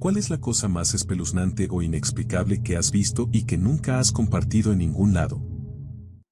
¿Cuál es la cosa más espeluznante o inexplicable que has visto y que nunca has compartido en ningún lado?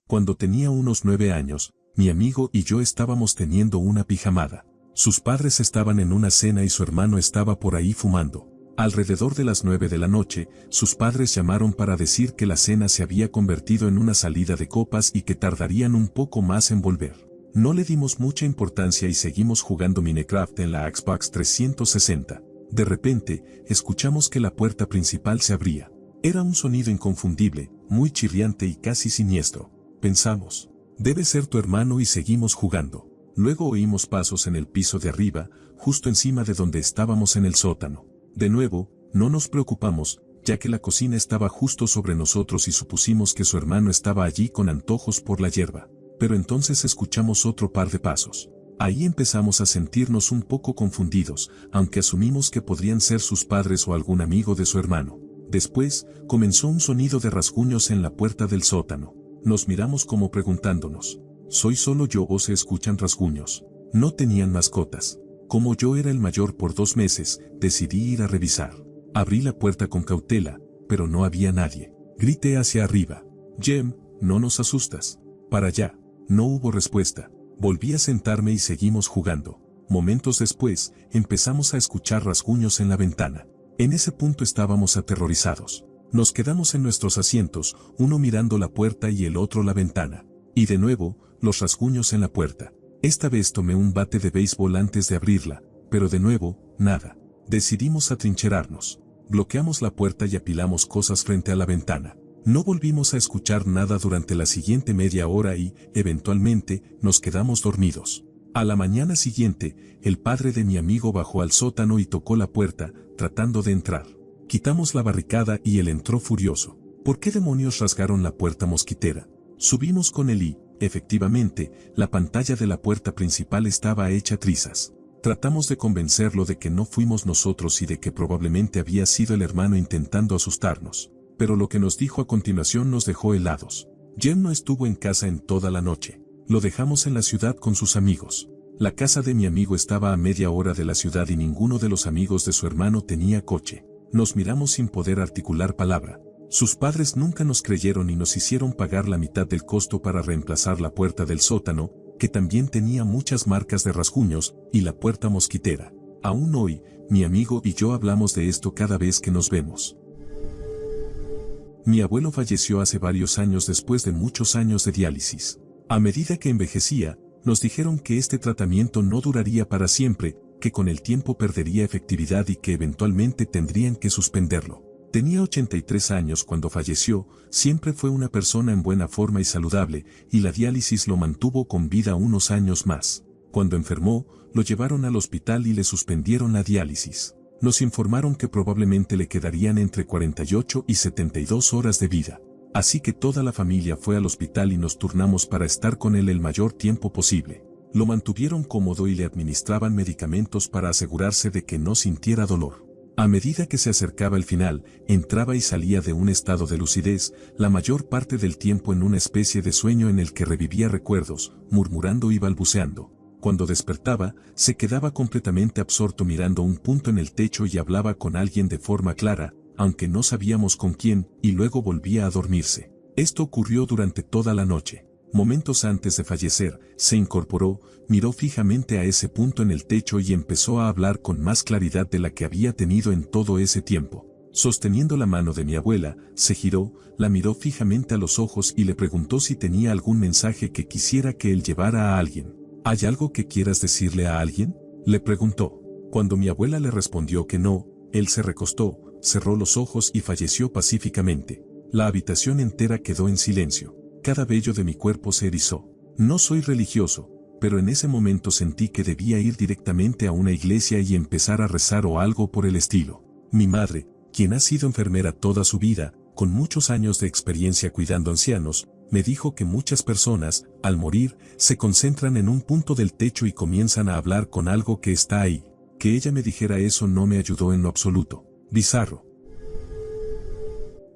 Cuando tenía unos 9 años, mi amigo y yo estábamos teniendo una pijamada. Sus padres estaban en una cena y su hermano estaba por ahí fumando. Alrededor de las 9 de la noche, sus padres llamaron para decir que la cena se había convertido en una salida de copas y que tardarían un poco más en volver. No le dimos mucha importancia y seguimos jugando Minecraft en la Xbox 360. De repente, escuchamos que la puerta principal se abría. Era un sonido inconfundible, muy chirriante y casi siniestro. Pensamos, debe ser tu hermano y seguimos jugando. Luego oímos pasos en el piso de arriba, justo encima de donde estábamos en el sótano. De nuevo, no nos preocupamos, ya que la cocina estaba justo sobre nosotros y supusimos que su hermano estaba allí con antojos por la hierba. Pero entonces escuchamos otro par de pasos. Ahí empezamos a sentirnos un poco confundidos, aunque asumimos que podrían ser sus padres o algún amigo de su hermano. Después, comenzó un sonido de rasguños en la puerta del sótano. Nos miramos como preguntándonos, ¿soy solo yo o se escuchan rasguños? No tenían mascotas. Como yo era el mayor por 2 meses, decidí ir a revisar. Abrí la puerta con cautela, pero no había nadie. Grité hacia arriba, Jem, no nos asustas. Para allá. No hubo respuesta. Volví a sentarme y seguimos jugando. Momentos después, empezamos a escuchar rasguños en la ventana. En ese punto estábamos aterrorizados. Nos quedamos en nuestros asientos, uno mirando la puerta y el otro la ventana. Y de nuevo, los rasguños en la puerta. Esta vez tomé un bate de béisbol antes de abrirla, pero de nuevo, nada. Decidimos atrincherarnos. Bloqueamos la puerta y apilamos cosas frente a la ventana. No volvimos a escuchar nada durante la siguiente media hora y, eventualmente, nos quedamos dormidos. A la mañana siguiente, el padre de mi amigo bajó al sótano y tocó la puerta, tratando de entrar. Quitamos la barricada y él entró furioso. ¿Por qué demonios rasgaron la puerta mosquitera? Subimos con él y, efectivamente, la pantalla de la puerta principal estaba hecha trizas. Tratamos de convencerlo de que no fuimos nosotros y de que probablemente había sido el hermano intentando asustarnos. Pero lo que nos dijo a continuación nos dejó helados. Jem no estuvo en casa en toda la noche. Lo dejamos en la ciudad con sus amigos. La casa de mi amigo estaba a media hora de la ciudad y ninguno de los amigos de su hermano tenía coche. Nos miramos sin poder articular palabra. Sus padres nunca nos creyeron y nos hicieron pagar la mitad del costo para reemplazar la puerta del sótano, que también tenía muchas marcas de rasguños, y la puerta mosquitera. Aún hoy, mi amigo y yo hablamos de esto cada vez que nos vemos. Mi abuelo falleció hace varios años después de muchos años de diálisis. A medida que envejecía, nos dijeron que este tratamiento no duraría para siempre, que con el tiempo perdería efectividad y que eventualmente tendrían que suspenderlo. Tenía 83 años cuando falleció, siempre fue una persona en buena forma y saludable, y la diálisis lo mantuvo con vida unos años más. Cuando enfermó, lo llevaron al hospital y le suspendieron la diálisis. Nos informaron que probablemente le quedarían entre 48 y 72 horas de vida. Así que toda la familia fue al hospital y nos turnamos para estar con él el mayor tiempo posible. Lo mantuvieron cómodo y le administraban medicamentos para asegurarse de que no sintiera dolor. A medida que se acercaba el final, entraba y salía de un estado de lucidez, la mayor parte del tiempo en una especie de sueño en el que revivía recuerdos, murmurando y balbuceando. Cuando despertaba, se quedaba completamente absorto mirando un punto en el techo y hablaba con alguien de forma clara, aunque no sabíamos con quién, y luego volvía a dormirse. Esto ocurrió durante toda la noche. Momentos antes de fallecer, se incorporó, miró fijamente a ese punto en el techo y empezó a hablar con más claridad de la que había tenido en todo ese tiempo. Sosteniendo la mano de mi abuela, se giró, la miró fijamente a los ojos y le preguntó si tenía algún mensaje que quisiera que él llevara a alguien. ¿Hay algo que quieras decirle a alguien?, le preguntó. Cuando mi abuela le respondió que no, él se recostó, cerró los ojos y falleció pacíficamente. La habitación entera quedó en silencio. Cada vello de mi cuerpo se erizó. No soy religioso, pero en ese momento sentí que debía ir directamente a una iglesia y empezar a rezar o algo por el estilo. Mi madre, quien ha sido enfermera toda su vida, con muchos años de experiencia cuidando ancianos, me dijo que muchas personas, al morir, se concentran en un punto del techo y comienzan a hablar con algo que está ahí. Que ella me dijera eso no me ayudó en lo absoluto. Bizarro.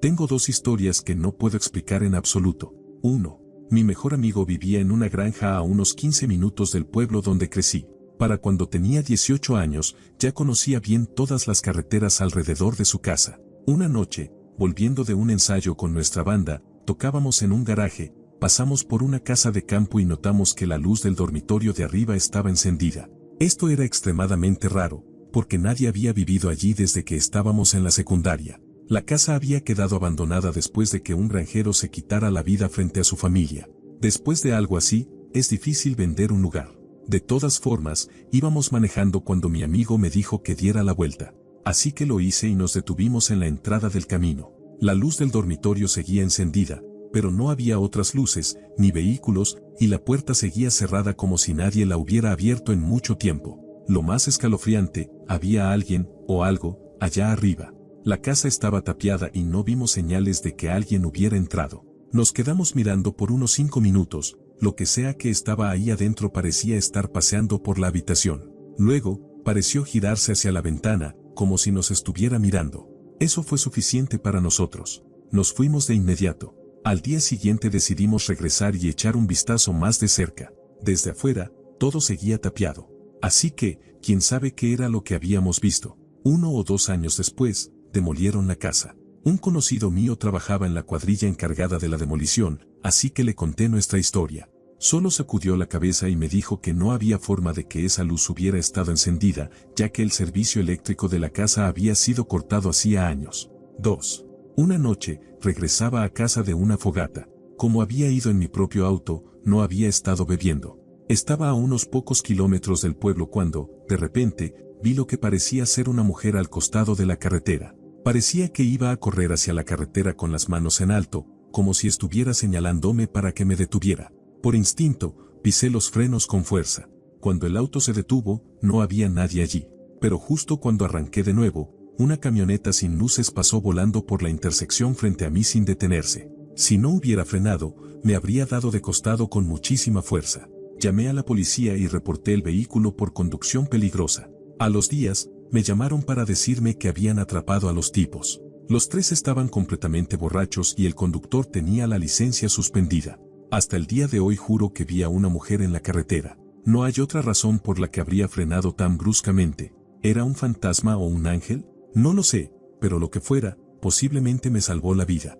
Tengo 2 historias que no puedo explicar en absoluto. 1. Mi mejor amigo vivía en una granja a unos 15 minutos del pueblo donde crecí. Para cuando tenía 18 años, ya conocía bien todas las carreteras alrededor de su casa. Una noche, volviendo de un ensayo con nuestra banda, tocábamos en un garaje, pasamos por una casa de campo y notamos que la luz del dormitorio de arriba estaba encendida. Esto era extremadamente raro, porque nadie había vivido allí desde que estábamos en la secundaria. La casa había quedado abandonada después de que un granjero se quitara la vida frente a su familia. Después de algo así, es difícil vender un lugar. De todas formas, íbamos manejando cuando mi amigo me dijo que diera la vuelta. Así que lo hice y nos detuvimos en la entrada del camino. La luz del dormitorio seguía encendida, pero no había otras luces, ni vehículos, y la puerta seguía cerrada como si nadie la hubiera abierto en mucho tiempo. Lo más escalofriante, había alguien, o algo, allá arriba. La casa estaba tapiada y no vimos señales de que alguien hubiera entrado. Nos quedamos mirando por unos 5 minutos, lo que sea que estaba ahí adentro parecía estar paseando por la habitación. Luego, pareció girarse hacia la ventana, como si nos estuviera mirando. Eso fue suficiente para nosotros. Nos fuimos de inmediato. Al día siguiente decidimos regresar y echar un vistazo más de cerca. Desde afuera, todo seguía tapiado. Así que, quién sabe qué era lo que habíamos visto. 1 o 2 años después, demolieron la casa. Un conocido mío trabajaba en la cuadrilla encargada de la demolición, así que le conté nuestra historia. Solo sacudió la cabeza y me dijo que no había forma de que esa luz hubiera estado encendida, ya que el servicio eléctrico de la casa había sido cortado hacía años. 2. Una noche, regresaba a casa de una fogata. Como había ido en mi propio auto, no había estado bebiendo. Estaba a unos pocos kilómetros del pueblo cuando, de repente, vi lo que parecía ser una mujer al costado de la carretera. Parecía que iba a correr hacia la carretera con las manos en alto, como si estuviera señalándome para que me detuviera. Por instinto, pisé los frenos con fuerza. Cuando el auto se detuvo, no había nadie allí. Pero justo cuando arranqué de nuevo, una camioneta sin luces pasó volando por la intersección frente a mí sin detenerse. Si no hubiera frenado, me habría dado de costado con muchísima fuerza. Llamé a la policía y reporté el vehículo por conducción peligrosa. A los días, me llamaron para decirme que habían atrapado a los tipos. Los 3 estaban completamente borrachos y el conductor tenía la licencia suspendida. Hasta el día de hoy juro que vi a una mujer en la carretera. No hay otra razón por la que habría frenado tan bruscamente. ¿Era un fantasma o un ángel? No lo sé, pero lo que fuera, posiblemente me salvó la vida.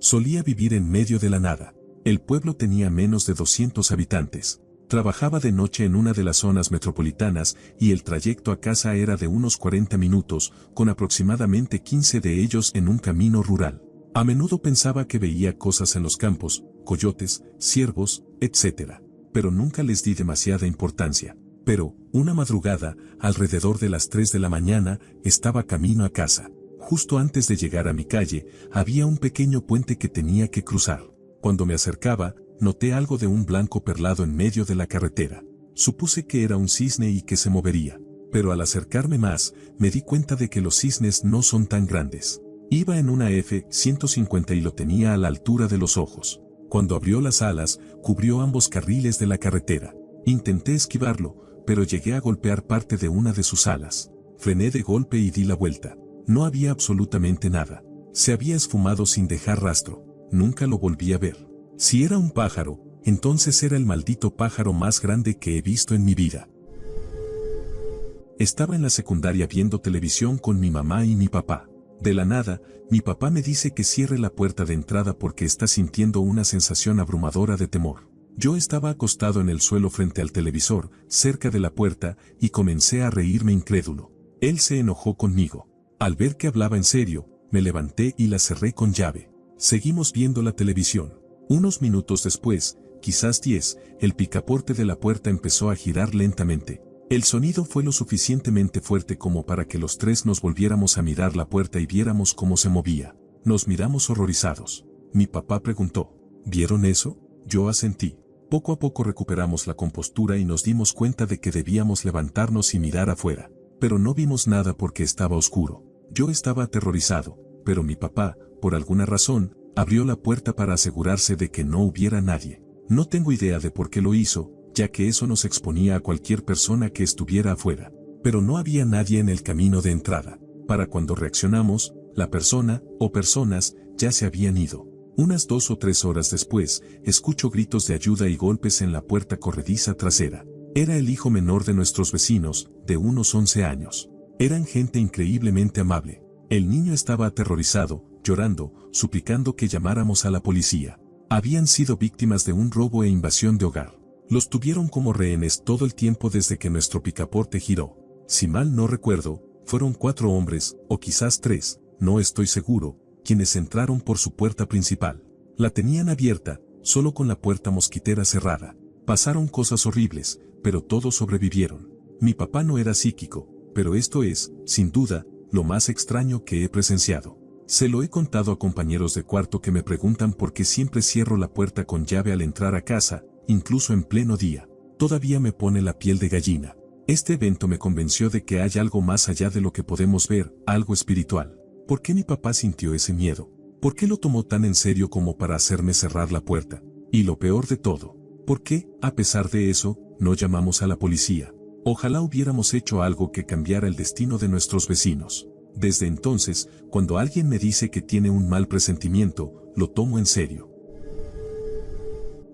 Solía vivir en medio de la nada. El pueblo tenía menos de 200 habitantes. Trabajaba de noche en una de las zonas metropolitanas y el trayecto a casa era de unos 40 minutos, con aproximadamente 15 de ellos en un camino rural. A menudo pensaba que veía cosas en los campos, coyotes, ciervos, etc. Pero nunca les di demasiada importancia. Pero, una madrugada, alrededor de las 3 de la mañana, estaba camino a casa. Justo antes de llegar a mi calle, había un pequeño puente que tenía que cruzar. Cuando me acercaba, noté algo de un blanco perlado en medio de la carretera. Supuse que era un cisne y que se movería. Pero al acercarme más, me di cuenta de que los cisnes no son tan grandes. Iba en una F-150 y lo tenía a la altura de los ojos. Cuando abrió las alas, cubrió ambos carriles de la carretera. Intenté esquivarlo, pero llegué a golpear parte de una de sus alas. Frené de golpe y di la vuelta. No había absolutamente nada. Se había esfumado sin dejar rastro. Nunca lo volví a ver. Si era un pájaro, entonces era el maldito pájaro más grande que he visto en mi vida. Estaba en la secundaria viendo televisión con mi mamá y mi papá. De la nada, mi papá me dice que cierre la puerta de entrada porque está sintiendo una sensación abrumadora de temor. Yo estaba acostado en el suelo frente al televisor, cerca de la puerta, y comencé a reírme incrédulo. Él se enojó conmigo. Al ver que hablaba en serio, me levanté y la cerré con llave. Seguimos viendo la televisión. Unos minutos después, quizás 10, el picaporte de la puerta empezó a girar lentamente. El sonido fue lo suficientemente fuerte como para que los 3 nos volviéramos a mirar la puerta y viéramos cómo se movía. Nos miramos horrorizados. Mi papá preguntó, ¿vieron eso? Yo asentí. Poco a poco recuperamos la compostura y nos dimos cuenta de que debíamos levantarnos y mirar afuera. Pero no vimos nada porque estaba oscuro. Yo estaba aterrorizado, pero mi papá, por alguna razón, abrió la puerta para asegurarse de que no hubiera nadie. No tengo idea de por qué lo hizo, ya que eso nos exponía a cualquier persona que estuviera afuera. Pero no había nadie en el camino de entrada. Para cuando reaccionamos, la persona, o personas, ya se habían ido. Unas 2 o 3 horas después, escucho gritos de ayuda y golpes en la puerta corrediza trasera. Era el hijo menor de nuestros vecinos, de unos 11 años. Eran gente increíblemente amable. El niño estaba aterrorizado, llorando, suplicando que llamáramos a la policía. Habían sido víctimas de un robo e invasión de hogar. Los tuvieron como rehenes todo el tiempo desde que nuestro picaporte giró. Si mal no recuerdo, fueron 4 hombres, o quizás 3, no estoy seguro, quienes entraron por su puerta principal. La tenían abierta, solo con la puerta mosquitera cerrada. Pasaron cosas horribles, pero todos sobrevivieron. Mi papá no era psíquico, pero esto es, sin duda, lo más extraño que he presenciado. Se lo he contado a compañeros de cuarto que me preguntan por qué siempre cierro la puerta con llave al entrar a casa, incluso en pleno día. Todavía me pone la piel de gallina. Este evento me convenció de que hay algo más allá de lo que podemos ver, algo espiritual. ¿Por qué mi papá sintió ese miedo? ¿Por qué lo tomó tan en serio como para hacerme cerrar la puerta? Y lo peor de todo, ¿por qué, a pesar de eso, no llamamos a la policía? Ojalá hubiéramos hecho algo que cambiara el destino de nuestros vecinos. Desde entonces, cuando alguien me dice que tiene un mal presentimiento, lo tomo en serio.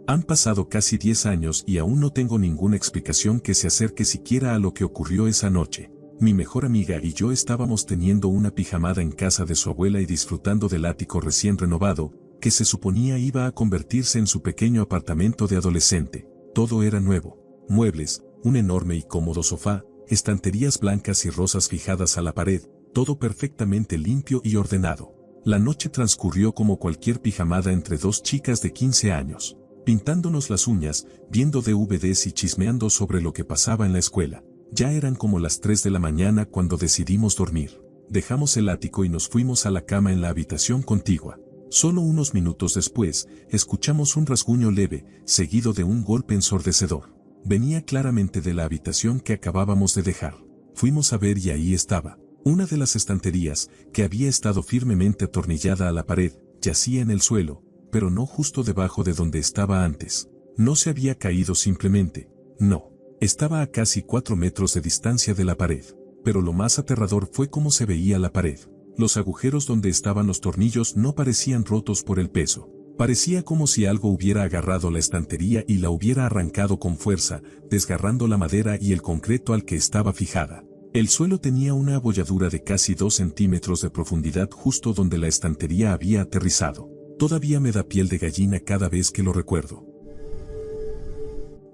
Han pasado casi 10 años y aún no tengo ninguna explicación que se acerque siquiera a lo que ocurrió esa noche. Mi mejor amiga y yo estábamos teniendo una pijamada en casa de su abuela y disfrutando del ático recién renovado, que se suponía iba a convertirse en su pequeño apartamento de adolescente. Todo era nuevo. Muebles, un enorme y cómodo sofá, estanterías blancas y rosas fijadas a la pared, todo perfectamente limpio y ordenado. La noche transcurrió como cualquier pijamada entre 2 chicas de 15 años, pintándonos las uñas, viendo DVDs y chismeando sobre lo que pasaba en la escuela. Ya eran como las 3 de la mañana cuando decidimos dormir. Dejamos el ático y nos fuimos a la cama en la habitación contigua. Solo unos minutos después, escuchamos un rasguño leve, seguido de un golpe ensordecedor. Venía claramente de la habitación que acabábamos de dejar. Fuimos a ver y ahí estaba. Una de las estanterías, que había estado firmemente atornillada a la pared, yacía en el suelo, pero no justo debajo de donde estaba antes. No se había caído simplemente. No. Estaba a casi 4 metros de distancia de la pared. Pero lo más aterrador fue cómo se veía la pared. Los agujeros donde estaban los tornillos no parecían rotos por el peso. Parecía como si algo hubiera agarrado la estantería y la hubiera arrancado con fuerza, desgarrando la madera y el concreto al que estaba fijada. El suelo tenía una abolladura de casi 2 centímetros de profundidad justo donde la estantería había aterrizado. Todavía me da piel de gallina cada vez que lo recuerdo.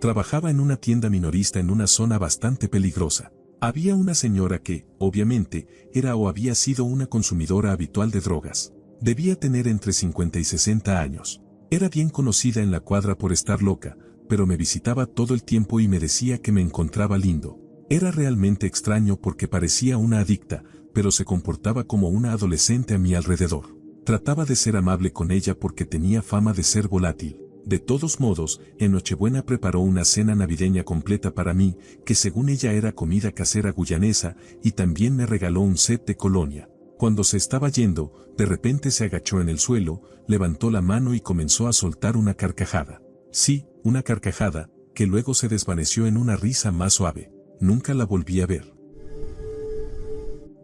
Trabajaba en una tienda minorista en una zona bastante peligrosa. Había una señora que, obviamente, era o había sido una consumidora habitual de drogas. Debía tener entre 50 y 60 años. Era bien conocida en la cuadra por estar loca, pero me visitaba todo el tiempo y me decía que me encontraba lindo. Era realmente extraño porque parecía una adicta, pero se comportaba como una adolescente a mi alrededor. Trataba de ser amable con ella porque tenía fama de ser volátil. De todos modos, en Nochebuena preparó una cena navideña completa para mí, que según ella era comida casera guyanesa, y también me regaló un set de colonia. Cuando se estaba yendo, de repente se agachó en el suelo, levantó la mano y comenzó a soltar una carcajada. Sí, una carcajada, que luego se desvaneció en una risa más suave. Nunca la volví a ver.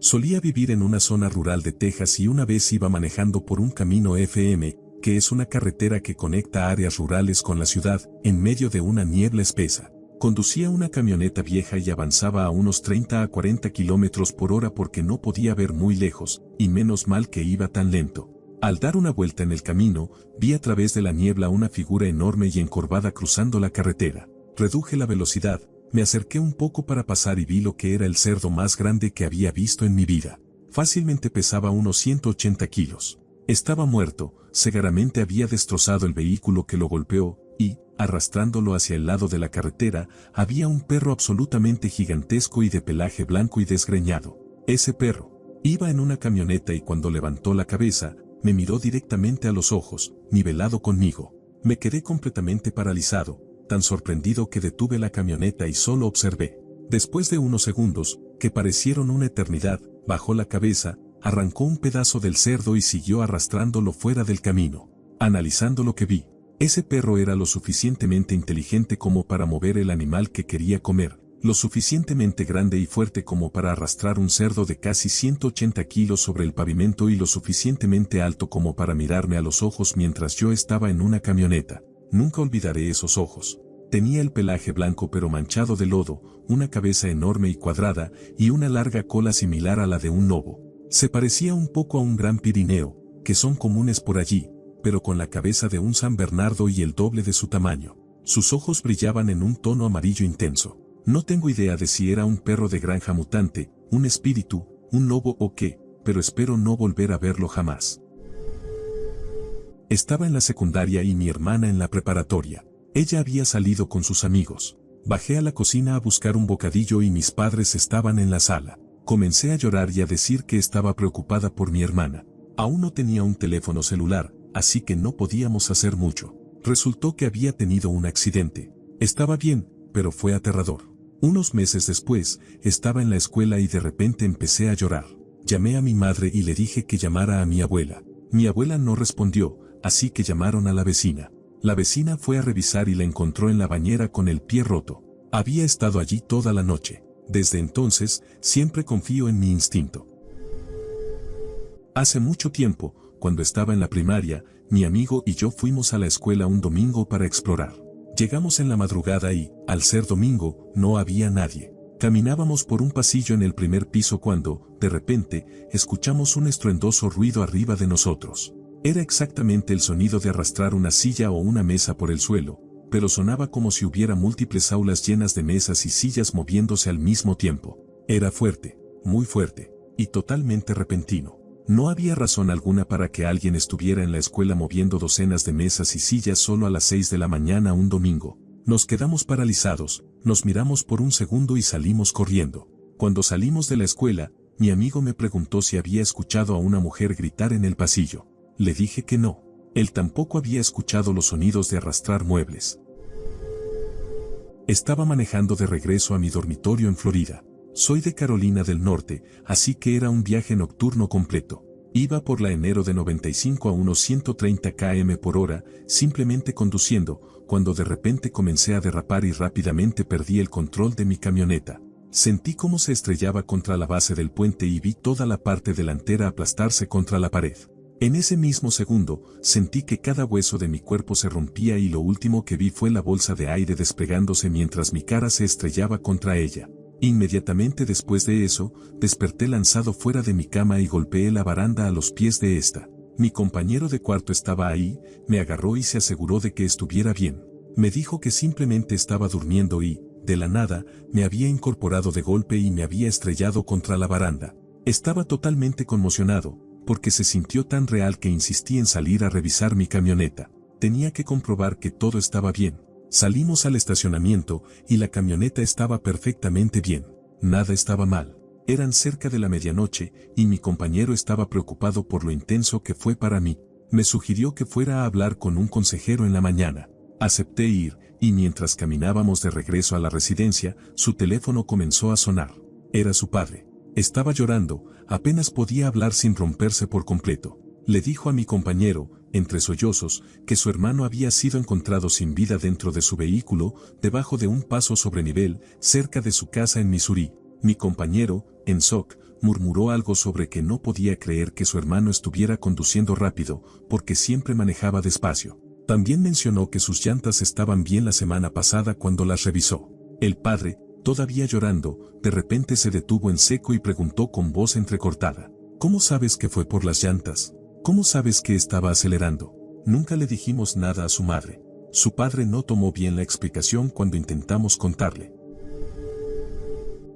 Solía vivir en una zona rural de Texas y una vez iba manejando por un camino FM, que es una carretera que conecta áreas rurales con la ciudad, en medio de una niebla espesa. Conducía una camioneta vieja y avanzaba a unos 30 a 40 kilómetros por hora porque no podía ver muy lejos, y menos mal que iba tan lento. Al dar una vuelta en el camino, vi a través de la niebla una figura enorme y encorvada cruzando la carretera. Reduje la velocidad, me acerqué un poco para pasar y vi lo que era el cerdo más grande que había visto en mi vida. Fácilmente pesaba unos 180 kilos. Estaba muerto, seguramente había destrozado el vehículo que lo golpeó, y, arrastrándolo hacia el lado de la carretera, había un perro absolutamente gigantesco y de pelaje blanco y desgreñado. Ese perro iba en una camioneta y cuando levantó la cabeza, me miró directamente a los ojos, nivelado conmigo. Me quedé completamente paralizado, tan sorprendido que detuve la camioneta y solo observé. Después de unos segundos, que parecieron una eternidad, bajó la cabeza, arrancó un pedazo del cerdo y siguió arrastrándolo fuera del camino. Analizando lo que vi, ese perro era lo suficientemente inteligente como para mover el animal que quería comer, lo suficientemente grande y fuerte como para arrastrar un cerdo de casi 180 kilos sobre el pavimento y lo suficientemente alto como para mirarme a los ojos mientras yo estaba en una camioneta. Nunca olvidaré esos ojos. Tenía el pelaje blanco pero manchado de lodo, una cabeza enorme y cuadrada, y una larga cola similar a la de un lobo. Se parecía un poco a un gran pirineo, que son comunes por allí, pero con la cabeza de un San Bernardo y el doble de su tamaño. Sus ojos brillaban en un tono amarillo intenso. No tengo idea de si era un perro de granja mutante, un espíritu, un lobo o qué, pero espero no volver a verlo jamás. Estaba en la secundaria y mi hermana en la preparatoria. Ella había salido con sus amigos. Bajé a la cocina a buscar un bocadillo y mis padres estaban en la sala. Comencé a llorar y a decir que estaba preocupada por mi hermana. Aún no tenía un teléfono celular, así que no podíamos hacer mucho. Resultó que había tenido un accidente. Estaba bien, pero fue aterrador. Unos meses después, estaba en la escuela y de repente empecé a llorar. Llamé a mi madre y le dije que llamara a mi abuela. Mi abuela no respondió, así que llamaron a la vecina. La vecina fue a revisar y la encontró en la bañera con el pie roto. Había estado allí toda la noche. Desde entonces, siempre confío en mi instinto. Hace mucho tiempo, cuando estaba en la primaria, mi amigo y yo fuimos a la escuela un domingo para explorar. Llegamos en la madrugada y, al ser domingo, no había nadie. Caminábamos por un pasillo en el primer piso cuando, de repente, escuchamos un estruendoso ruido arriba de nosotros. Era exactamente el sonido de arrastrar una silla o una mesa por el suelo, pero sonaba como si hubiera múltiples aulas llenas de mesas y sillas moviéndose al mismo tiempo. Era fuerte, muy fuerte, y totalmente repentino. No había razón alguna para que alguien estuviera en la escuela moviendo docenas de mesas y sillas solo a las 6 de la mañana un domingo. Nos quedamos paralizados, nos miramos por un segundo y salimos corriendo. Cuando salimos de la escuela, mi amigo me preguntó si había escuchado a una mujer gritar en el pasillo. Le dije que no. Él tampoco había escuchado los sonidos de arrastrar muebles. Estaba manejando de regreso a mi dormitorio en Florida. Soy de Carolina del Norte, así que era un viaje nocturno completo. Iba por la enero de 95 a unos 130 km por hora, simplemente conduciendo, cuando de repente comencé a derrapar y rápidamente perdí el control de mi camioneta. Sentí cómo se estrellaba contra la base del puente y vi toda la parte delantera aplastarse contra la pared. En ese mismo segundo, sentí que cada hueso de mi cuerpo se rompía y lo último que vi fue la bolsa de aire despegándose mientras mi cara se estrellaba contra ella. Inmediatamente después de eso, desperté lanzado fuera de mi cama y golpeé la baranda a los pies de esta. Mi compañero de cuarto estaba ahí, me agarró y se aseguró de que estuviera bien. Me dijo que simplemente estaba durmiendo y, de la nada, me había incorporado de golpe y me había estrellado contra la baranda. Estaba totalmente conmocionado, porque se sintió tan real que insistí en salir a revisar mi camioneta. Tenía que comprobar que todo estaba bien. Salimos al estacionamiento y la camioneta estaba perfectamente bien. Nada estaba mal. Eran cerca de la medianoche y mi compañero estaba preocupado por lo intenso que fue para mí. Me sugirió que fuera a hablar con un consejero en la mañana. Acepté ir y mientras caminábamos de regreso a la residencia, su teléfono comenzó a sonar. Era su padre. Estaba llorando, apenas podía hablar sin romperse por completo. Le dijo a mi compañero, entre sollozos, que su hermano había sido encontrado sin vida dentro de su vehículo, debajo de un paso sobre nivel, cerca de su casa en Missouri. Mi compañero, en shock, murmuró algo sobre que no podía creer que su hermano estuviera conduciendo rápido, porque siempre manejaba despacio. También mencionó que sus llantas estaban bien la semana pasada cuando las revisó. El padre, todavía llorando, de repente se detuvo en seco y preguntó con voz entrecortada: ¿Cómo sabes que fue por las llantas? ¿Cómo sabes que estaba acelerando? Nunca le dijimos nada a su madre. Su padre no tomó bien la explicación cuando intentamos contarle.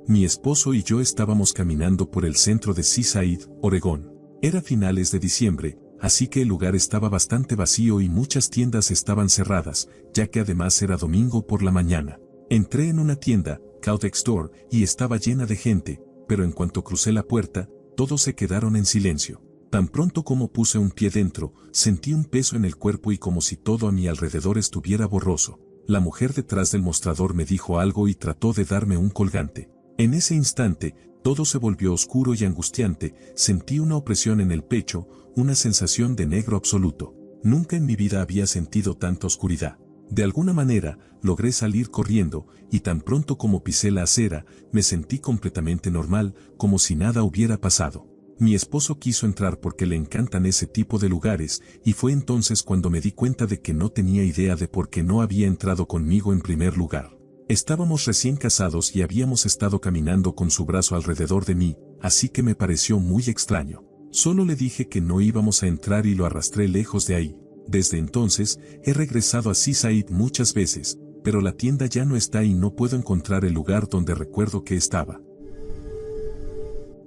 Mi esposo y yo estábamos caminando por el centro de Seaside, Oregón. Era finales de diciembre, así que el lugar estaba bastante vacío y muchas tiendas estaban cerradas, ya que además era domingo por la mañana. Entré en una tienda, Cautex Store, y estaba llena de gente, pero en cuanto crucé la puerta, todos se quedaron en silencio. Tan pronto como puse un pie dentro, sentí un peso en el cuerpo y como si todo a mi alrededor estuviera borroso. La mujer detrás del mostrador me dijo algo y trató de darme un colgante. En ese instante, todo se volvió oscuro y angustiante, sentí una opresión en el pecho, una sensación de negro absoluto. Nunca en mi vida había sentido tanta oscuridad. De alguna manera, logré salir corriendo, y tan pronto como pisé la acera, me sentí completamente normal, como si nada hubiera pasado. Mi esposo quiso entrar porque le encantan ese tipo de lugares, y fue entonces cuando me di cuenta de que no tenía idea de por qué no había entrado conmigo en primer lugar. Estábamos recién casados y habíamos estado caminando con su brazo alrededor de mí, así que me pareció muy extraño. Solo le dije que no íbamos a entrar y lo arrastré lejos de ahí. Desde entonces, he regresado a Seaside muchas veces, pero la tienda ya no está y no puedo encontrar el lugar donde recuerdo que estaba.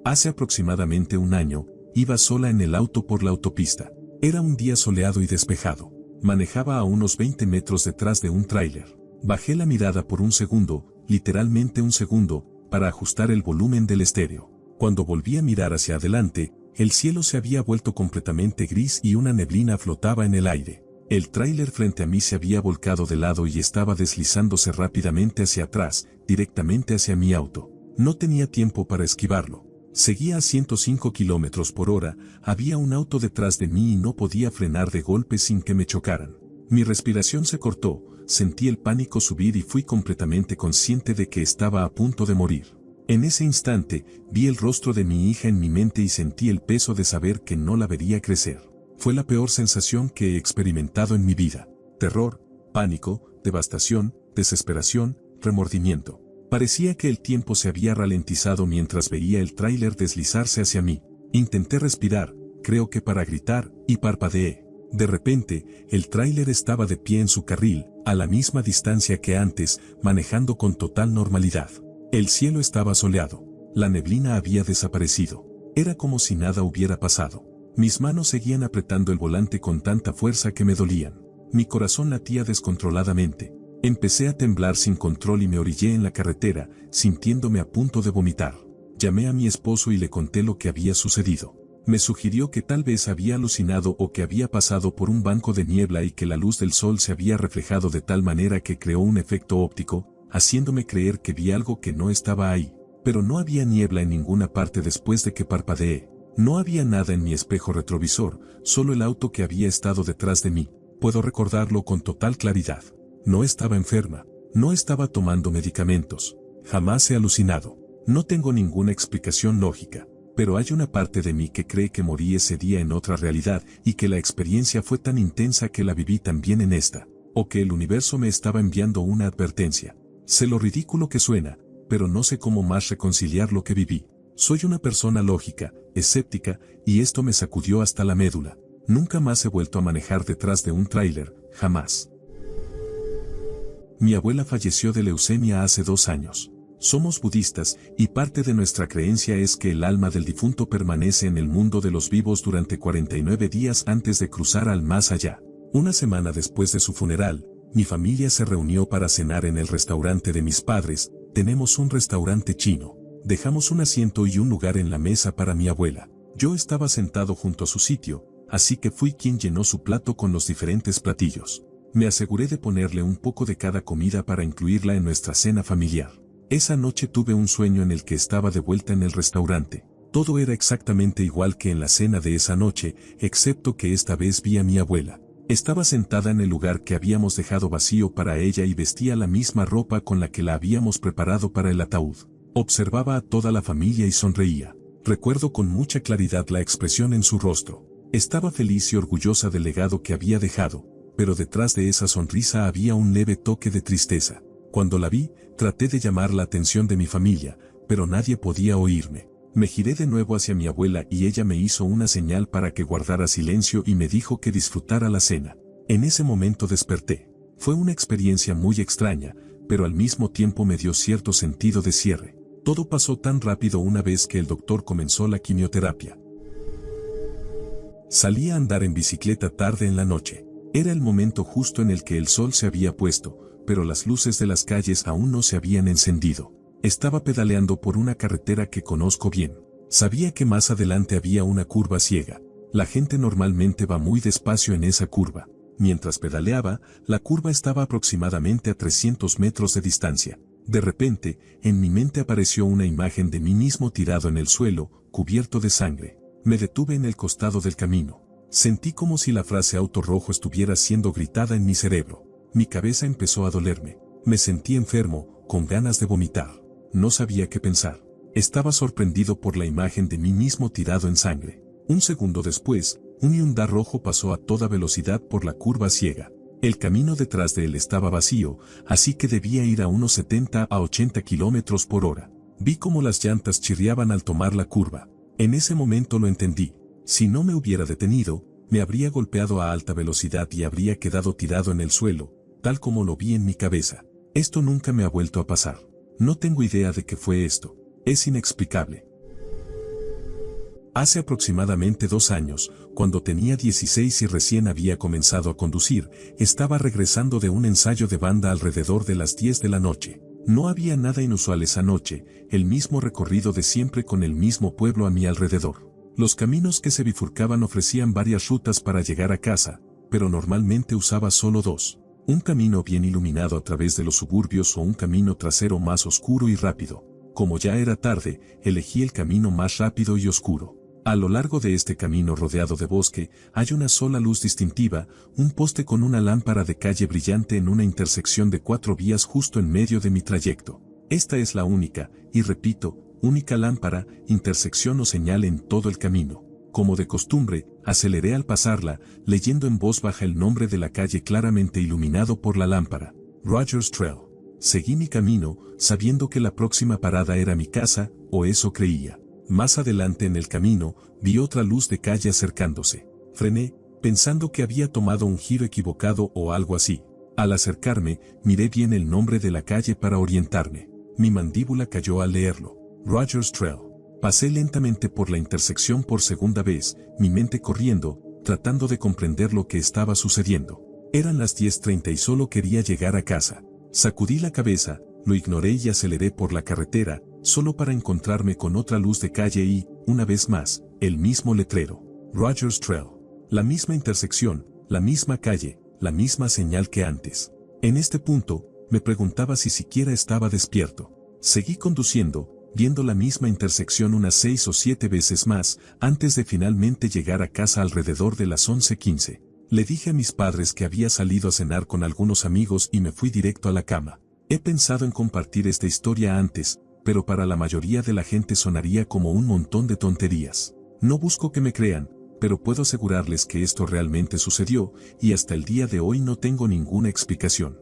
Hace aproximadamente un año, iba sola en el auto por la autopista. Era un día soleado y despejado. Manejaba a unos 20 metros detrás de un tráiler. Bajé la mirada por un segundo, literalmente un segundo, para ajustar el volumen del estéreo. Cuando volví a mirar hacia adelante, el cielo se había vuelto completamente gris y una neblina flotaba en el aire. El tráiler frente a mí se había volcado de lado y estaba deslizándose rápidamente hacia atrás, directamente hacia mi auto. No tenía tiempo para esquivarlo. Seguía a 105 kilómetros por hora, había un auto detrás de mí y no podía frenar de golpe sin que me chocaran. Mi respiración se cortó, sentí el pánico subir y fui completamente consciente de que estaba a punto de morir. En ese instante, vi el rostro de mi hija en mi mente y sentí el peso de saber que no la vería crecer. Fue la peor sensación que he experimentado en mi vida. Terror, pánico, devastación, desesperación, remordimiento. Parecía que el tiempo se había ralentizado mientras veía el tráiler deslizarse hacia mí. Intenté respirar, creo que para gritar, y parpadeé. De repente, el tráiler estaba de pie en su carril, a la misma distancia que antes, manejando con total normalidad. El cielo estaba soleado. La neblina había desaparecido. Era como si nada hubiera pasado. Mis manos seguían apretando el volante con tanta fuerza que me dolían. Mi corazón latía descontroladamente. Empecé a temblar sin control y me orillé en la carretera, sintiéndome a punto de vomitar. Llamé a mi esposo y le conté lo que había sucedido. Me sugirió que tal vez había alucinado o que había pasado por un banco de niebla y que la luz del sol se había reflejado de tal manera que creó un efecto óptico, haciéndome creer que vi algo que no estaba ahí. Pero no había niebla en ninguna parte después de que parpadeé. No había nada en mi espejo retrovisor, solo el auto que había estado detrás de mí. Puedo recordarlo con total claridad. No estaba enferma, no estaba tomando medicamentos, jamás he alucinado. No tengo ninguna explicación lógica, pero hay una parte de mí que cree que morí ese día en otra realidad y que la experiencia fue tan intensa que la viví también en esta, o que el universo me estaba enviando una advertencia. Sé lo ridículo que suena, pero no sé cómo más reconciliar lo que viví. Soy una persona lógica, escéptica, y esto me sacudió hasta la médula. Nunca más he vuelto a manejar detrás de un tráiler, jamás. Mi abuela falleció de leucemia hace 2 años. Somos budistas, y parte de nuestra creencia es que el alma del difunto permanece en el mundo de los vivos durante 49 días antes de cruzar al más allá. Una semana después de su funeral, mi familia se reunió para cenar en el restaurante de mis padres. Tenemos un restaurante chino. Dejamos un asiento y un lugar en la mesa para mi abuela. Yo estaba sentado junto a su sitio, así que fui quien llenó su plato con los diferentes platillos. Me aseguré de ponerle un poco de cada comida para incluirla en nuestra cena familiar. Esa noche tuve un sueño en el que estaba de vuelta en el restaurante. Todo era exactamente igual que en la cena de esa noche, excepto que esta vez vi a mi abuela. Estaba sentada en el lugar que habíamos dejado vacío para ella y vestía la misma ropa con la que la habíamos preparado para el ataúd. Observaba a toda la familia y sonreía. Recuerdo con mucha claridad la expresión en su rostro. Estaba feliz y orgullosa del legado que había dejado, pero detrás de esa sonrisa había un leve toque de tristeza. Cuando la vi, traté de llamar la atención de mi familia, pero nadie podía oírme. Me giré de nuevo hacia mi abuela y ella me hizo una señal para que guardara silencio y me dijo que disfrutara la cena. En ese momento desperté. Fue una experiencia muy extraña, pero al mismo tiempo me dio cierto sentido de cierre. Todo pasó tan rápido una vez que el doctor comenzó la quimioterapia. Salí a andar en bicicleta tarde en la noche. Era el momento justo en el que el sol se había puesto, pero las luces de las calles aún no se habían encendido. Estaba pedaleando por una carretera que conozco bien. Sabía que más adelante había una curva ciega. La gente normalmente va muy despacio en esa curva. Mientras pedaleaba, la curva estaba aproximadamente a 300 metros de distancia. De repente, en mi mente apareció una imagen de mí mismo tirado en el suelo, cubierto de sangre. Me detuve en el costado del camino. Sentí como si la frase auto rojo estuviera siendo gritada en mi cerebro. Mi cabeza empezó a dolerme. Me sentí enfermo, con ganas de vomitar. No sabía qué pensar. Estaba sorprendido por la imagen de mí mismo tirado en sangre. Un segundo después, un Hyundai rojo pasó a toda velocidad por la curva ciega. El camino detrás de él estaba vacío, así que debía ir a unos 70 a 80 kilómetros por hora. Vi cómo las llantas chirriaban al tomar la curva. En ese momento lo entendí. Si no me hubiera detenido, me habría golpeado a alta velocidad y habría quedado tirado en el suelo, tal como lo vi en mi cabeza. Esto nunca me ha vuelto a pasar. No tengo idea de qué fue esto. Es inexplicable. Hace aproximadamente 2 años, cuando tenía 16 y recién había comenzado a conducir, estaba regresando de un ensayo de banda alrededor de las 10 de la noche. No había nada inusual esa noche, el mismo recorrido de siempre con el mismo pueblo a mi alrededor. Los caminos que se bifurcaban ofrecían varias rutas para llegar a casa, pero normalmente usaba solo 2. Un camino bien iluminado a través de los suburbios o un camino trasero más oscuro y rápido. Como ya era tarde, elegí el camino más rápido y oscuro. A lo largo de este camino rodeado de bosque, hay una sola luz distintiva, un poste con una lámpara de calle brillante en una intersección de 4 vías justo en medio de mi trayecto. Esta es la única, y repito, única lámpara, intersección o señal en todo el camino. Como de costumbre, aceleré al pasarla, leyendo en voz baja el nombre de la calle claramente iluminado por la lámpara. Rogers Trail. Seguí mi camino, sabiendo que la próxima parada era mi casa, o eso creía. Más adelante en el camino, vi otra luz de calle acercándose. Frené, pensando que había tomado un giro equivocado o algo así. Al acercarme, miré bien el nombre de la calle para orientarme. Mi mandíbula cayó al leerlo. Rogers Trail. Pasé lentamente por la intersección por segunda vez, mi mente corriendo, tratando de comprender lo que estaba sucediendo. Eran las 10:30 y solo quería llegar a casa. Sacudí la cabeza, lo ignoré y aceleré por la carretera, solo para encontrarme con otra luz de calle y, una vez más, el mismo letrero. Rogers Trail. La misma intersección, la misma calle, la misma señal que antes. En este punto, me preguntaba si siquiera estaba despierto. Seguí conduciendo, viendo la misma intersección unas 6 o 7 veces más, antes de finalmente llegar a casa alrededor de las 11:15. Le dije a mis padres que había salido a cenar con algunos amigos y me fui directo a la cama. He pensado en compartir esta historia antes, pero para la mayoría de la gente sonaría como un montón de tonterías. No busco que me crean, pero puedo asegurarles que esto realmente sucedió, y hasta el día de hoy no tengo ninguna explicación.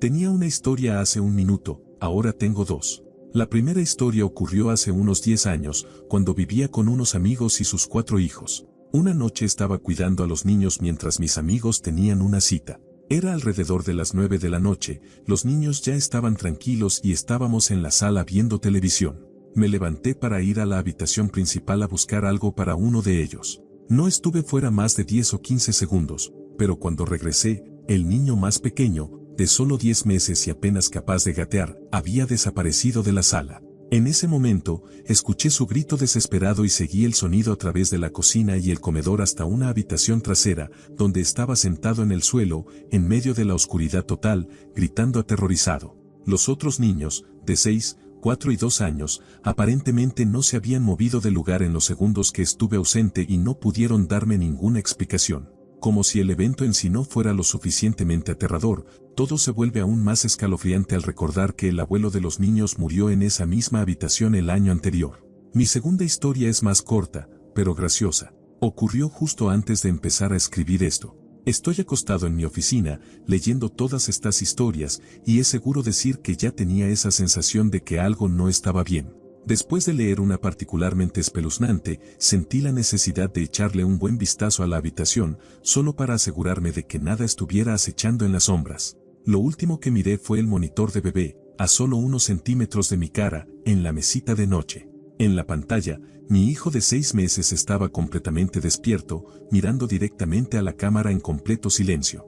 Tenía una historia hace 1 minuto, ahora tengo 2. La primera historia ocurrió hace unos 10 años, cuando vivía con unos amigos y sus 4 hijos. Una noche estaba cuidando a los niños mientras mis amigos tenían una cita. Era alrededor de las 9 de la noche, los niños ya estaban tranquilos y estábamos en la sala viendo televisión. Me levanté para ir a la habitación principal a buscar algo para uno de ellos. No estuve fuera más de 10 o 15 segundos, pero cuando regresé, el niño más pequeño, de solo 10 meses y apenas capaz de gatear, había desaparecido de la sala. En ese momento, escuché su grito desesperado y seguí el sonido a través de la cocina y el comedor hasta una habitación trasera, donde estaba sentado en el suelo, en medio de la oscuridad total, gritando aterrorizado. Los otros niños, de 6, 4 y 2 años, aparentemente no se habían movido del lugar en los segundos que estuve ausente y no pudieron darme ninguna explicación. Como si el evento en sí no fuera lo suficientemente aterrador, todo se vuelve aún más escalofriante al recordar que el abuelo de los niños murió en esa misma habitación el año anterior. Mi segunda historia es más corta, pero graciosa. Ocurrió justo antes de empezar a escribir esto. Estoy acostado en mi oficina, leyendo todas estas historias, y es seguro decir que ya tenía esa sensación de que algo no estaba bien. Después de leer una particularmente espeluznante, sentí la necesidad de echarle un buen vistazo a la habitación, solo para asegurarme de que nada estuviera acechando en las sombras. Lo último que miré fue el monitor de bebé, a solo unos centímetros de mi cara, en la mesita de noche. En la pantalla, mi hijo de 6 meses estaba completamente despierto, mirando directamente a la cámara en completo silencio.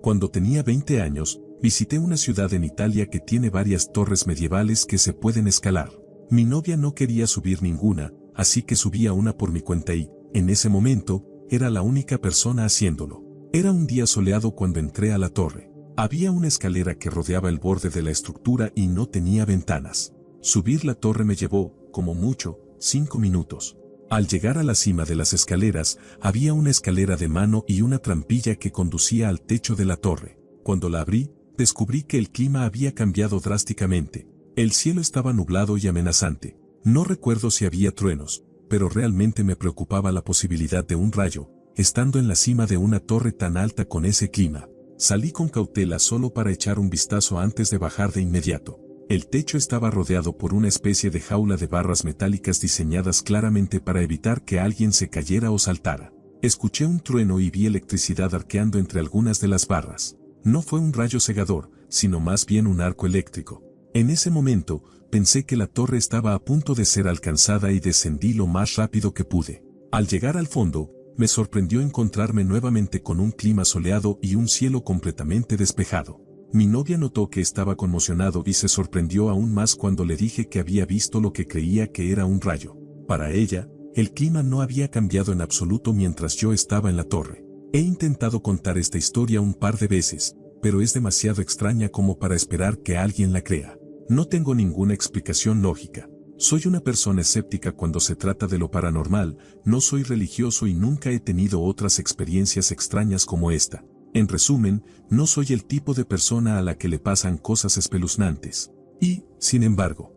Cuando tenía 20 años, visité una ciudad en Italia que tiene varias torres medievales que se pueden escalar. Mi novia no quería subir ninguna, así que subí a una por mi cuenta y, en ese momento, era la única persona haciéndolo. Era un día soleado cuando entré a la torre. Había una escalera que rodeaba el borde de la estructura y no tenía ventanas. Subir la torre me llevó, como mucho, 5 minutos. Al llegar a la cima de las escaleras, había una escalera de mano y una trampilla que conducía al techo de la torre. Cuando la abrí, descubrí que el clima había cambiado drásticamente. El cielo estaba nublado y amenazante. No recuerdo si había truenos, pero realmente me preocupaba la posibilidad de un rayo, estando en la cima de una torre tan alta con ese clima. Salí con cautela solo para echar un vistazo antes de bajar de inmediato. El techo estaba rodeado por una especie de jaula de barras metálicas diseñadas claramente para evitar que alguien se cayera o saltara. Escuché un trueno y vi electricidad arqueando entre algunas de las barras. No fue un rayo cegador, sino más bien un arco eléctrico. En ese momento, pensé que la torre estaba a punto de ser alcanzada y descendí lo más rápido que pude. Al llegar al fondo, me sorprendió encontrarme nuevamente con un clima soleado y un cielo completamente despejado. Mi novia notó que estaba conmocionado y se sorprendió aún más cuando le dije que había visto lo que creía que era un rayo. Para ella, el clima no había cambiado en absoluto mientras yo estaba en la torre. He intentado contar esta historia un par de veces, pero es demasiado extraña como para esperar que alguien la crea. No tengo ninguna explicación lógica. Soy una persona escéptica cuando se trata de lo paranormal, no soy religioso y nunca he tenido otras experiencias extrañas como esta. En resumen, no soy el tipo de persona a la que le pasan cosas espeluznantes. Y, sin embargo,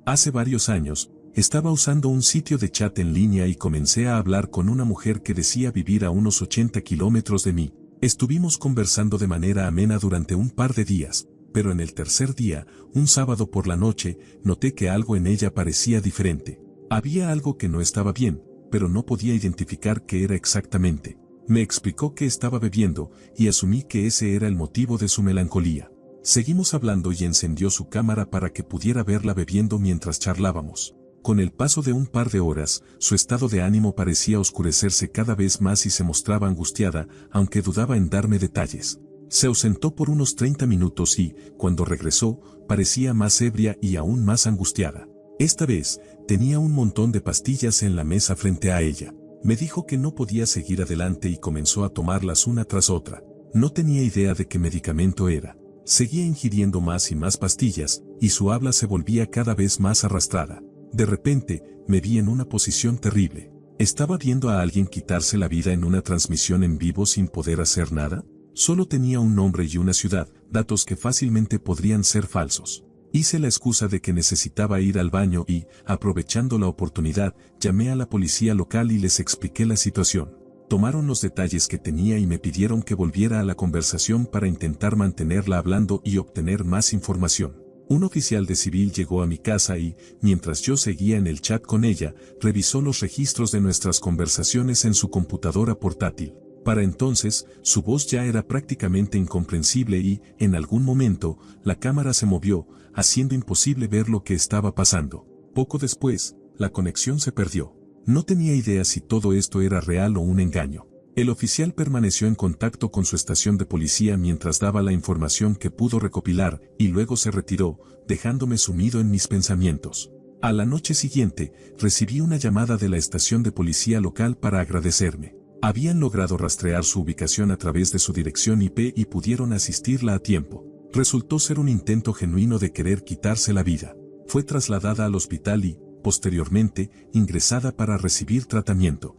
hace varios años, estaba usando un sitio de chat en línea y comencé a hablar con una mujer que decía vivir a unos 80 kilómetros de mí. Estuvimos conversando de manera amena durante un par de días, pero en el tercer día, un sábado por la noche, noté que algo en ella parecía diferente. Había algo que no estaba bien, pero no podía identificar qué era exactamente. Me explicó que estaba bebiendo, y asumí que ese era el motivo de su melancolía. Seguimos hablando y encendió su cámara para que pudiera verla bebiendo mientras charlábamos. Con el paso de un par de horas, su estado de ánimo parecía oscurecerse cada vez más y se mostraba angustiada, aunque dudaba en darme detalles. Se ausentó por unos 30 minutos y, cuando regresó, parecía más ebria y aún más angustiada. Esta vez, tenía un montón de pastillas en la mesa frente a ella. Me dijo que no podía seguir adelante y comenzó a tomarlas una tras otra. No tenía idea de qué medicamento era. Seguía ingiriendo más y más pastillas, y su habla se volvía cada vez más arrastrada. De repente, me vi en una posición terrible. ¿Estaba viendo a alguien quitarse la vida en una transmisión en vivo sin poder hacer nada? Solo tenía un nombre y una ciudad, datos que fácilmente podrían ser falsos. Hice la excusa de que necesitaba ir al baño y, aprovechando la oportunidad, llamé a la policía local y les expliqué la situación. Tomaron los detalles que tenía y me pidieron que volviera a la conversación para intentar mantenerla hablando y obtener más información. Un oficial de civil llegó a mi casa y, mientras yo seguía en el chat con ella, revisó los registros de nuestras conversaciones en su computadora portátil. Para entonces, su voz ya era prácticamente incomprensible y, en algún momento, la cámara se movió, haciendo imposible ver lo que estaba pasando. Poco después, la conexión se perdió. No tenía idea si todo esto era real o un engaño. El oficial permaneció en contacto con su estación de policía mientras daba la información que pudo recopilar y luego se retiró, dejándome sumido en mis pensamientos. A la noche siguiente, recibí una llamada de la estación de policía local para agradecerme. Habían logrado rastrear su ubicación a través de su dirección IP y pudieron asistirla a tiempo. Resultó ser un intento genuino de querer quitarse la vida. Fue trasladada al hospital y, posteriormente, ingresada para recibir tratamiento.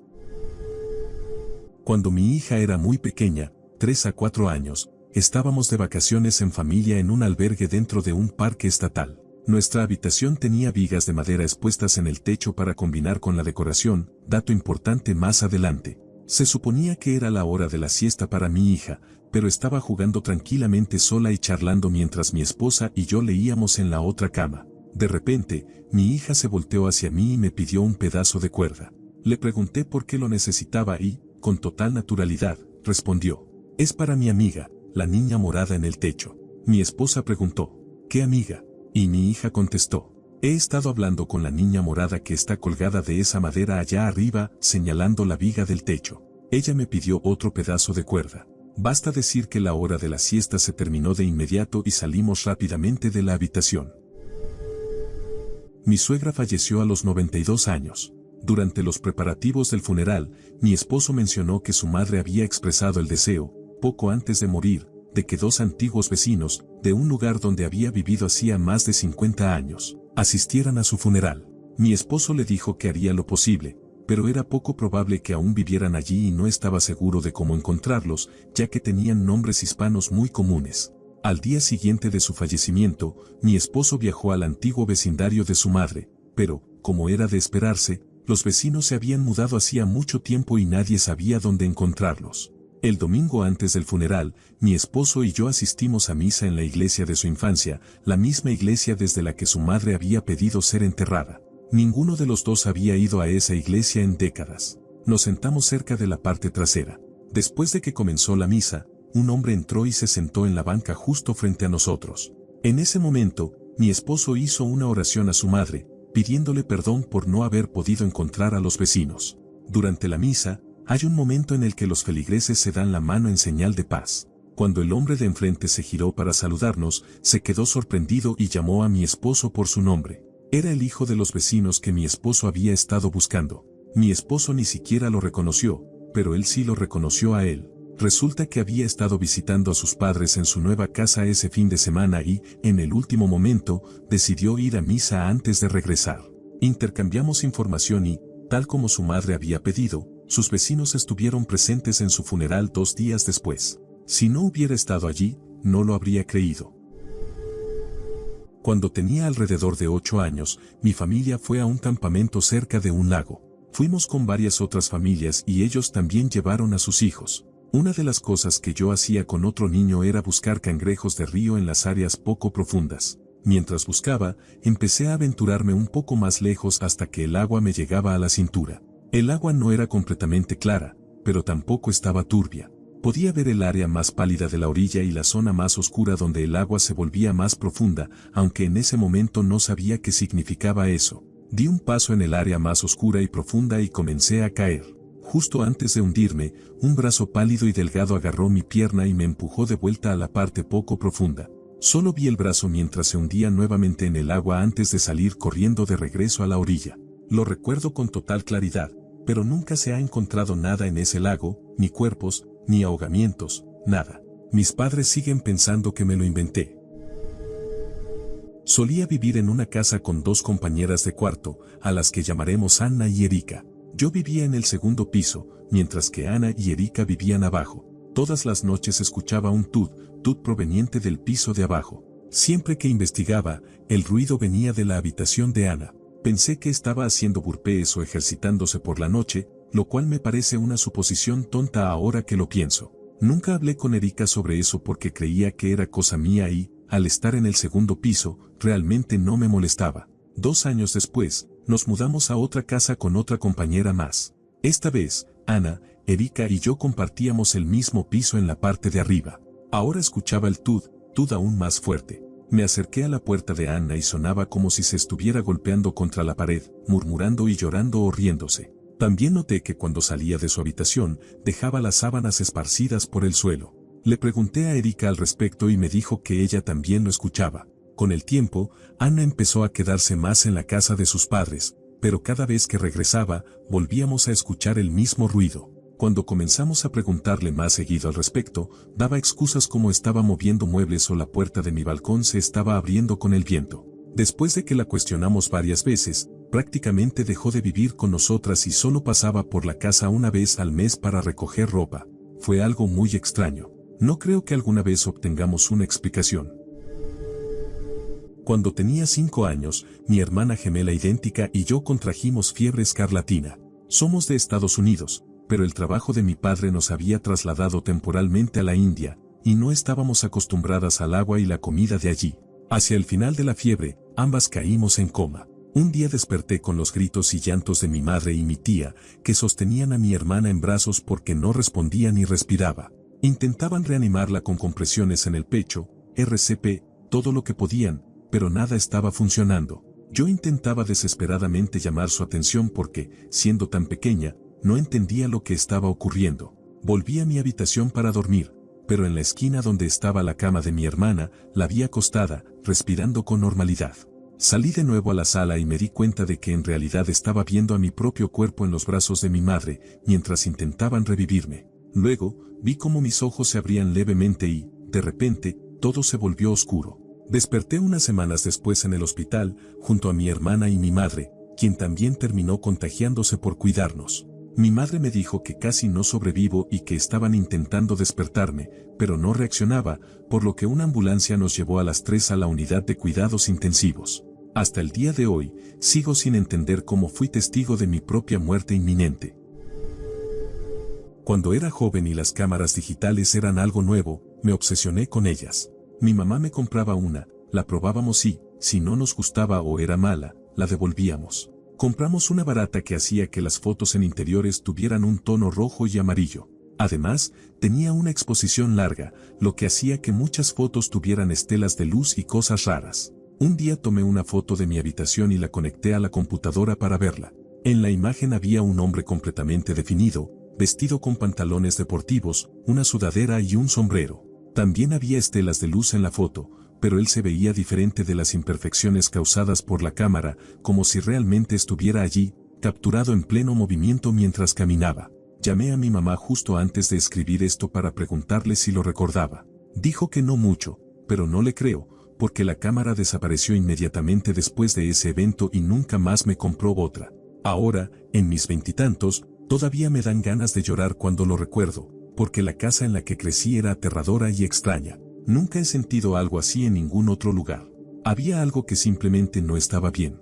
Cuando mi hija era muy pequeña, 3 a 4 años, estábamos de vacaciones en familia en un albergue dentro de un parque estatal. Nuestra habitación tenía vigas de madera expuestas en el techo para combinar con la decoración, dato importante más adelante. Se suponía que era la hora de la siesta para mi hija, pero estaba jugando tranquilamente sola y charlando mientras mi esposa y yo leíamos en la otra cama. De repente, mi hija se volteó hacia mí y me pidió un pedazo de cuerda. Le pregunté por qué lo necesitaba y, con total naturalidad, respondió: «Es para mi amiga, la niña morada en el techo». Mi esposa preguntó: «¿Qué amiga?». Y mi hija contestó: «He estado hablando con la niña morada que está colgada de esa madera allá arriba», señalando la viga del techo. Ella me pidió otro pedazo de cuerda. Basta decir que la hora de la siesta se terminó de inmediato y salimos rápidamente de la habitación. Mi suegra falleció a los 92 años. Durante los preparativos del funeral, mi esposo mencionó que su madre había expresado el deseo, poco antes de morir, de que 2 antiguos vecinos, de un lugar donde había vivido hacía más de 50 años, asistieran a su funeral. Mi esposo le dijo que haría lo posible, pero era poco probable que aún vivieran allí y no estaba seguro de cómo encontrarlos, ya que tenían nombres hispanos muy comunes. Al día siguiente de su fallecimiento, mi esposo viajó al antiguo vecindario de su madre, pero, como era de esperarse, los vecinos se habían mudado hacía mucho tiempo y nadie sabía dónde encontrarlos. El domingo antes del funeral, mi esposo y yo asistimos a misa en la iglesia de su infancia, la misma iglesia desde la que su madre había pedido ser enterrada. Ninguno de los dos había ido a esa iglesia en décadas. Nos sentamos cerca de la parte trasera. Después de que comenzó la misa, un hombre entró y se sentó en la banca justo frente a nosotros. En ese momento, mi esposo hizo una oración a su madre, pidiéndole perdón por no haber podido encontrar a los vecinos. Durante la misa, hay un momento en el que los feligreses se dan la mano en señal de paz. Cuando el hombre de enfrente se giró para saludarnos, se quedó sorprendido y llamó a mi esposo por su nombre. Era el hijo de los vecinos que mi esposo había estado buscando. Mi esposo ni siquiera lo reconoció, pero él sí lo reconoció a él. Resulta que había estado visitando a sus padres en su nueva casa ese fin de semana y, en el último momento, decidió ir a misa antes de regresar. Intercambiamos información y, tal como su madre había pedido, sus vecinos estuvieron presentes en su funeral 2 días después. Si no hubiera estado allí, no lo habría creído. Cuando tenía alrededor de 8 años, mi familia fue a un campamento cerca de un lago. Fuimos con varias otras familias y ellos también llevaron a sus hijos. Una de las cosas que yo hacía con otro niño era buscar cangrejos de río en las áreas poco profundas. Mientras buscaba, empecé a aventurarme un poco más lejos hasta que el agua me llegaba a la cintura. El agua no era completamente clara, pero tampoco estaba turbia. Podía ver el área más pálida de la orilla y la zona más oscura donde el agua se volvía más profunda, aunque en ese momento no sabía qué significaba eso. Di un paso en el área más oscura y profunda y comencé a caer. Justo antes de hundirme, un brazo pálido y delgado agarró mi pierna y me empujó de vuelta a la parte poco profunda. Solo vi el brazo mientras se hundía nuevamente en el agua antes de salir corriendo de regreso a la orilla. Lo recuerdo con total claridad, pero nunca se ha encontrado nada en ese lago, ni cuerpos, ni ahogamientos, nada. Mis padres siguen pensando que me lo inventé. Solía vivir en una casa con 2 compañeras de cuarto, a las que llamaremos Anna y Erika. Yo vivía en el segundo piso, mientras que Ana y Erika vivían abajo. Todas las noches escuchaba un tut proveniente del piso de abajo. Siempre que investigaba, el ruido venía de la habitación de Ana. Pensé que estaba haciendo burpees o ejercitándose por la noche, lo cual me parece una suposición tonta ahora que lo pienso. Nunca hablé con Erika sobre eso porque creía que era cosa mía y, al estar en el segundo piso, realmente no me molestaba. 2 años después, nos mudamos a otra casa con otra compañera más. Esta vez, Ana, Erika y yo compartíamos el mismo piso en la parte de arriba. Ahora escuchaba el tut aún más fuerte. Me acerqué a la puerta de Ana y sonaba como si se estuviera golpeando contra la pared, murmurando y llorando o riéndose. También noté que cuando salía de su habitación, dejaba las sábanas esparcidas por el suelo. Le pregunté a Erika al respecto y me dijo que ella también lo escuchaba. Con el tiempo, Ana empezó a quedarse más en la casa de sus padres, pero cada vez que regresaba, volvíamos a escuchar el mismo ruido. Cuando comenzamos a preguntarle más seguido al respecto, daba excusas como estaba moviendo muebles o la puerta de mi balcón se estaba abriendo con el viento. Después de que la cuestionamos varias veces, prácticamente dejó de vivir con nosotras y solo pasaba por la casa una vez al mes para recoger ropa. Fue algo muy extraño. No creo que alguna vez obtengamos una explicación. Cuando tenía 5 años, mi hermana gemela idéntica y yo contrajimos fiebre escarlatina. Somos de Estados Unidos, pero el trabajo de mi padre nos había trasladado temporalmente a la India, y no estábamos acostumbradas al agua y la comida de allí. Hacia el final de la fiebre, ambas caímos en coma. Un día desperté con los gritos y llantos de mi madre y mi tía, que sostenían a mi hermana en brazos porque no respondía ni respiraba. Intentaban reanimarla con compresiones en el pecho, RCP, todo lo que podían, pero nada estaba funcionando. Yo intentaba desesperadamente llamar su atención porque, siendo tan pequeña, no entendía lo que estaba ocurriendo. Volví a mi habitación para dormir, pero en la esquina donde estaba la cama de mi hermana, la vi acostada, respirando con normalidad. Salí de nuevo a la sala y me di cuenta de que en realidad estaba viendo a mi propio cuerpo en los brazos de mi madre, mientras intentaban revivirme. Luego, vi cómo mis ojos se abrían levemente y, de repente, todo se volvió oscuro. Desperté unas semanas después en el hospital, junto a mi hermana y mi madre, quien también terminó contagiándose por cuidarnos. Mi madre me dijo que casi no sobrevivo y que estaban intentando despertarme, pero no reaccionaba, por lo que una ambulancia nos llevó a las 3 a la unidad de cuidados intensivos. Hasta el día de hoy, sigo sin entender cómo fui testigo de mi propia muerte inminente. Cuando era joven y las cámaras digitales eran algo nuevo, me obsesioné con ellas. Mi mamá me compraba una, la probábamos y, si no nos gustaba o era mala, la devolvíamos. Compramos una barata que hacía que las fotos en interiores tuvieran un tono rojo y amarillo. Además, tenía una exposición larga, lo que hacía que muchas fotos tuvieran estelas de luz y cosas raras. Un día tomé una foto de mi habitación y la conecté a la computadora para verla. En la imagen había un hombre completamente definido, vestido con pantalones deportivos, una sudadera y un sombrero. También había estelas de luz en la foto, pero él se veía diferente de las imperfecciones causadas por la cámara, como si realmente estuviera allí, capturado en pleno movimiento mientras caminaba. Llamé a mi mamá justo antes de escribir esto para preguntarle si lo recordaba. Dijo que no mucho, pero no le creo, porque la cámara desapareció inmediatamente después de ese evento y nunca más me compró otra. Ahora, en mis veintitantos, todavía me dan ganas de llorar cuando lo recuerdo, porque la casa en la que crecí era aterradora y extraña. Nunca he sentido algo así en ningún otro lugar. Había algo que simplemente no estaba bien.